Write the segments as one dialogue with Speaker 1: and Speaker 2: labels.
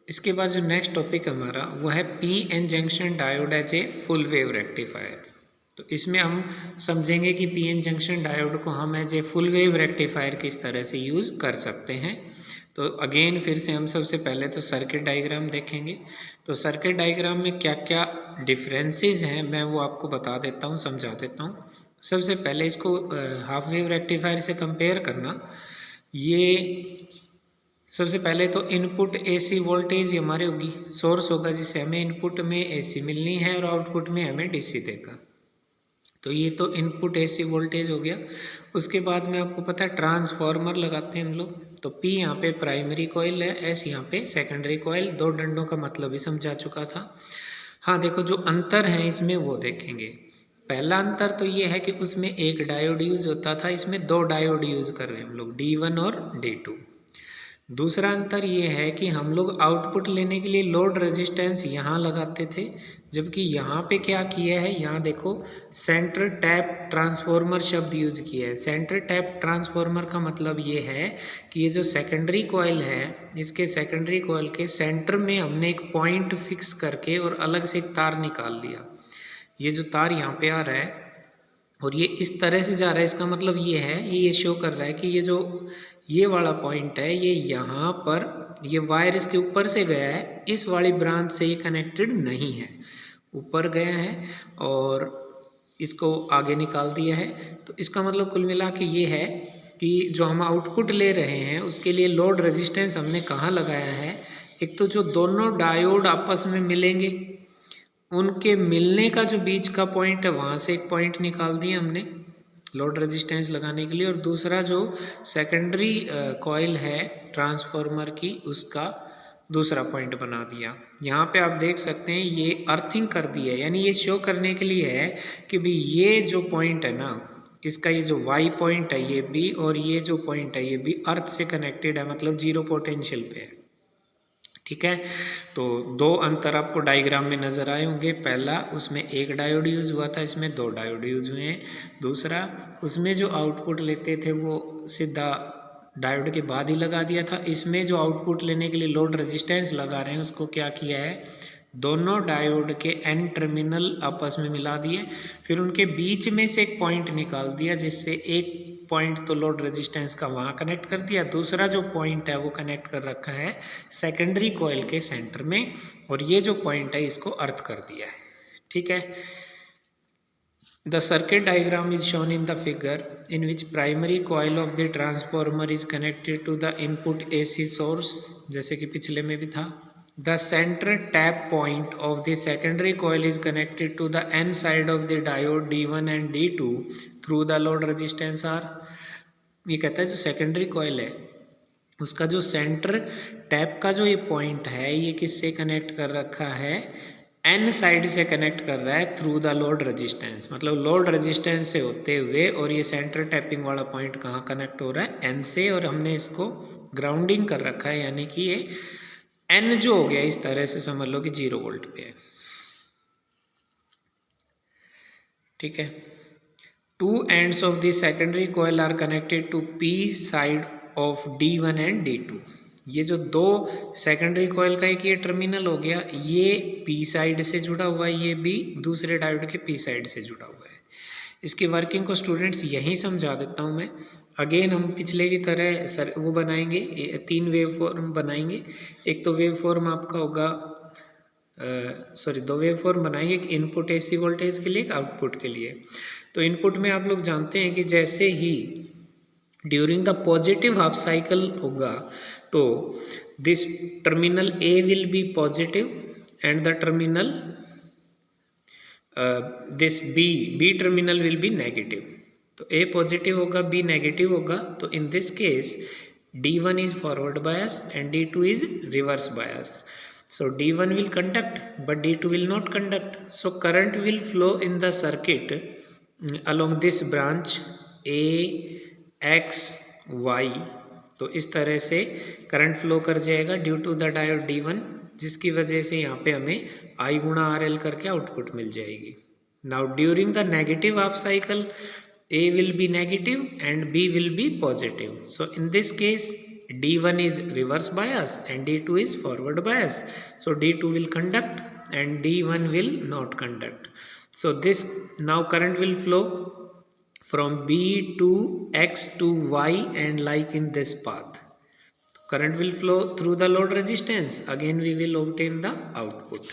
Speaker 1: इसके बाद जो नेक्स्ट टॉपिक हमारा वो है P N junction diode as a full wave rectifier. तो इसमें हम समझेंगे कि पी एन जंक्शन डायोड को हम as a full wave rectifier किस तरह से यूज़ कर सकते हैं। तो अगेन फिर से हम सबसे पहले तो सर्किट डायग्राम देखेंगे। तो सर्किट डायग्राम में क्या क्या डिफरेंसेस हैं मैं वो आपको बता देता हूँ, समझा देता हूँ। सबसे पहले इसको हाफ वेव रेक्टिफायर से कंपेयर करना। ये सबसे पहले तो इनपुट एसी वोल्टेज हमारी होगी, सोर्स होगा जिससे हमें इनपुट में एसी मिलनी है और आउटपुट में हमें डीसी देगा। तो ये तो इनपुट एसी वोल्टेज हो गया। उसके बाद में आपको पता है ट्रांसफार्मर लगाते हैं हम लोग। तो पी यहाँ पे प्राइमरी कॉइल है, एस यहाँ पे सेकेंडरी कॉइल। दो डंडों का मतलब ही समझा चुका था। हाँ देखो जो अंतर है इसमें वो देखेंगे। पहला अंतर तो ये है कि उसमें एक डायोड यूज होता था, इसमें दो डायोड यूज कर रहे हैं हम लोग, D1 और D2। दूसरा अंतर ये है कि हम लोग आउटपुट लेने के लिए लोड रेजिस्टेंस यहाँ लगाते थे, जबकि यहाँ पे क्या किया है, यहाँ देखो सेंटर टैप ट्रांसफॉर्मर शब्द यूज किया है। सेंटर टैप ट्रांसफॉर्मर का मतलब ये है कि ये जो सेकेंडरी कॉइल है, इसके सेकेंडरी कॉइल के सेंटर में हमने एक पॉइंट फिक्स करके और अलग से एक तार निकाल लिया। ये जो तार यहाँ पे आ रहा है और ये इस तरह से जा रहा है, इसका मतलब ये है, ये शो कर रहा है कि ये जो ये वाला पॉइंट है ये यहाँ पर, ये वायर इसके ऊपर से गया है, इस वाली ब्रांच से ये कनेक्टेड नहीं है, ऊपर गया है और इसको आगे निकाल दिया है। तो इसका मतलब कुल मिला के ये है कि जो हम आउटपुट ले रहे हैं उसके लिए लोड रेजिस्टेंस हमने कहाँ लगाया है। एक तो जो दोनों डायोड आपस में मिलेंगे उनके मिलने का जो बीच का पॉइंट है वहाँ से एक पॉइंट निकाल दिया हमने लोड रेजिस्टेंस लगाने के लिए, और दूसरा जो सेकेंडरी कॉइल है ट्रांसफार्मर की उसका दूसरा पॉइंट बना दिया। यहाँ पे आप देख सकते हैं ये अर्थिंग कर दी है, यानी ये शो करने के लिए है कि भाई ये जो पॉइंट है ना, इसका ये जो वाई पॉइंट है ये भी, और ये जो पॉइंट है ये भी अर्थ से कनेक्टेड है, मतलब जीरो पोटेंशियल पे है। ठीक है, तो दो अंतर आपको डायग्राम में नज़र आए होंगे। पहला उसमें एक डायोड यूज हुआ था, इसमें दो डायोड यूज हुए हैं। दूसरा उसमें जो आउटपुट लेते थे वो सीधा डायोड के बाद ही लगा दिया था। इसमें जो आउटपुट लेने के लिए लोड रेजिस्टेंस लगा रहे हैं उसको क्या किया है, दोनों डायोड के एन टर्मिनल आपस में मिला दिए, फिर उनके बीच में से एक पॉइंट निकाल दिया, जिससे एक पॉइंट तो लोड रेजिस्टेंस का वहाँ कनेक्ट कर दिया, दूसरा जो पॉइंट है वो कनेक्ट कर रखा है सेकेंडरी कॉइल के सेंटर में, और ये जो पॉइंट है इसको अर्थ कर दिया है। ठीक है, the circuit diagram is shown in the figure in which primary coil of the transformer is connected to the input AC source, जैसे कि पिछले में भी था। The center tap point of the secondary coil is connected to the N side of the diode D1 and D2 through the load resistance R। ये कहता है जो सेकेंडरी कॉइल है उसका जो सेंटर टैप का जो ये पॉइंट है ये किससे कनेक्ट कर रखा है, N साइड से कनेक्ट कर रहा है थ्रू द लोड रेजिस्टेंस, मतलब लोड रेजिस्टेंस से होते हुए, और ये सेंटर टैपिंग वाला पॉइंट कहाँ कनेक्ट हो रहा है, N से, और हमने इसको ग्राउंडिंग कर रखा है, यानी कि ये N जो हो गया इस तरह से समझ लो कि 0 वोल्ट पे है। ठीक है, two ends of the secondary coil are connected to P side of D1 and D2। ये जो दो सेकेंडरी कॉइल का एक ये टर्मिनल हो गया, ये P साइड से जुड़ा हुआ है, ये भी दूसरे डायोड के P साइड से जुड़ा हुआ है। इसकी वर्किंग को स्टूडेंट्स यहीं समझा देता हूँ मैं। अगेन हम पिछले की तरह वो बनाएंगे, 3 वेव फॉर्म बनाएंगे। एक तो वेव फॉर्म आपका होगा, दो वेव फॉर्म बनाएंगे, एक इनपुट एसी वोल्टेज के लिए, एक आउटपुट के लिए। तो इनपुट में आप लोग जानते हैं कि जैसे ही during the positive half cycle होगा तो this terminal A will be positive and the terminal this B terminal will be negative. तो ए पॉजिटिव होगा, बी नेगेटिव होगा, तो in this case D1 is forward bias and D2 is reverse bias. So D1 will conduct but D2 will not conduct. So current will flow in the circuit along this branch A, X, Y. तो इस तरह से current flow कर जाएगा due to the diode D1, जिसकी वजह से यहाँ पे हमें I गुणा RL करके आउटपुट मिल जाएगी। Now during the negative half cycle A will be negative and B will be positive. So in this case D1 is reverse bias and D2 is forward bias. So D2 will conduct and D1 will not conduct. So this now current will flow from B to X to Y and like in this path. Current will flow through the load resistance. Again we will obtain the output.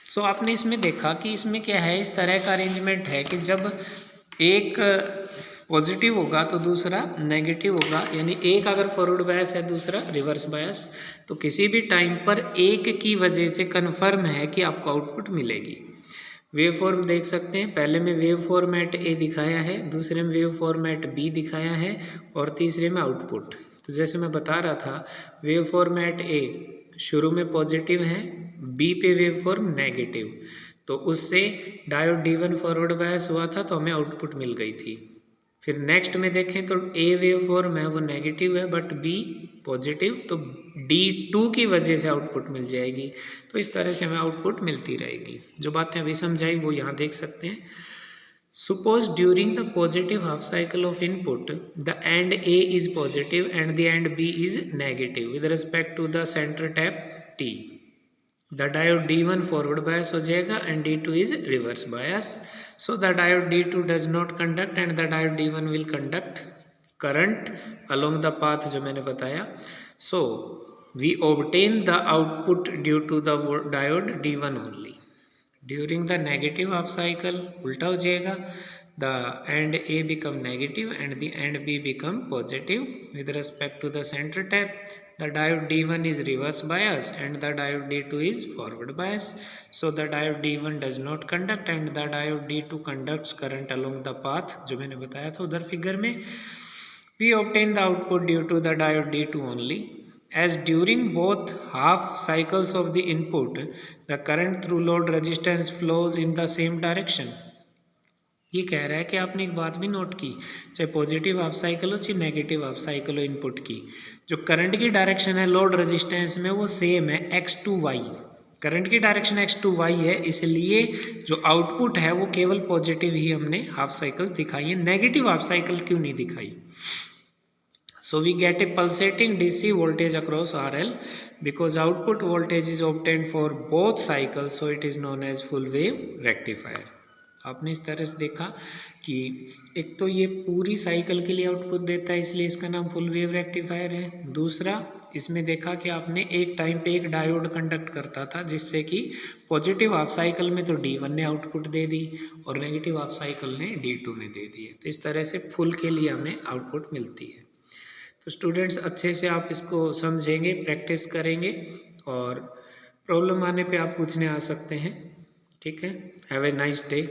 Speaker 1: So आपने इसमें देखा कि इसमें क्या है, इस तरह का अरेंजमेंट है कि जब एक पॉजिटिव होगा तो दूसरा नेगेटिव होगा, यानी एक अगर फॉरवर्ड बायस है दूसरा रिवर्स बायस, तो किसी भी टाइम पर एक की वजह से कन्फर्म है कि आपको आउटपुट मिलेगी। वेव फॉर्म देख सकते हैं, पहले में वेव फॉर्मेट ए दिखाया है, दूसरे में वेव फॉर्मेट बी दिखाया है और तीसरे में आउटपुट। तो जैसे मैं बता रहा था, वेव फॉर्मेट ए शुरू में पॉजिटिव है, बी पे वेव फॉर्म नेगेटिव, तो उससे डायोड D1 फॉरवर्ड बायस हुआ था तो हमें आउटपुट मिल गई थी। फिर नेक्स्ट में देखें तो ए वेव फॉर्म है वो नेगेटिव है बट बी पॉजिटिव, तो D2 की वजह से आउटपुट मिल जाएगी। तो इस तरह से हमें आउटपुट मिलती रहेगी। जो बातें अभी समझाई वो यहाँ देख सकते हैं। Suppose during the positive half cycle of input, the end A is positive and the end B is negative with respect to the center tap T. The diode D1 forward bias हो जाएगा and D2 is reverse bias. So the diode D2 does not conduct and the diode D1 will conduct current along the path जो मैंने बताया. So we obtain the output due to the diode D1 only. During the negative half cycle उल्टा हो जाएगा, the end A become negative and the end B become positive with respect to the center tap. The diode D1 is reverse bias and the diode D2 is forward bias. So the diode D1 does not conduct and the diode D2 conducts current along the path जो मैंने बताया था उधर figure में. We obtain the output due to the diode D2 only. As during both half cycles of the input, the current through load resistance flows in the same direction. ये कह रहा है कि आपने एक बात भी नोट की, चाहे पॉजिटिव हाफ साइकिल हो चाहे नेगेटिव हाफ साइकिल हो इनपुट की, जो करंट की डायरेक्शन है लोड रेजिस्टेंस में वो सेम है x to y। करंट की डायरेक्शन x to y है, इसलिए जो आउटपुट है वो केवल पॉजिटिव ही हमने हाफ साइकिल दिखाई है, नेगेटिव हाफ साइकिल क्यों नहीं दिखाई। So we get a pulsating DC voltage across RL because output voltage is obtained for both cycles, so it is known as full wave rectifier. आपने इस तरह से देखा कि एक तो ये पूरी साइकिल के लिए आउटपुट देता है इसलिए इसका नाम फुल वेव रेक्टिफायर है। दूसरा इसमें देखा कि आपने एक टाइम पे एक डायोड कंडक्ट करता था जिससे कि पॉजिटिव हाफ साइकिल में तो D1 ने आउटपुट दे दी और नेगेटिव हाफ साइकिल ने D2 ने दे दी। तो इस तरह से फुल के लिए हमें आउटपुट मिलती है। तो स्टूडेंट्स अच्छे से आप इसको समझेंगे, प्रैक्टिस करेंगे और प्रॉब्लम आने पे आप पूछने आ सकते हैं। ठीक है, हैव ए नाइस डे।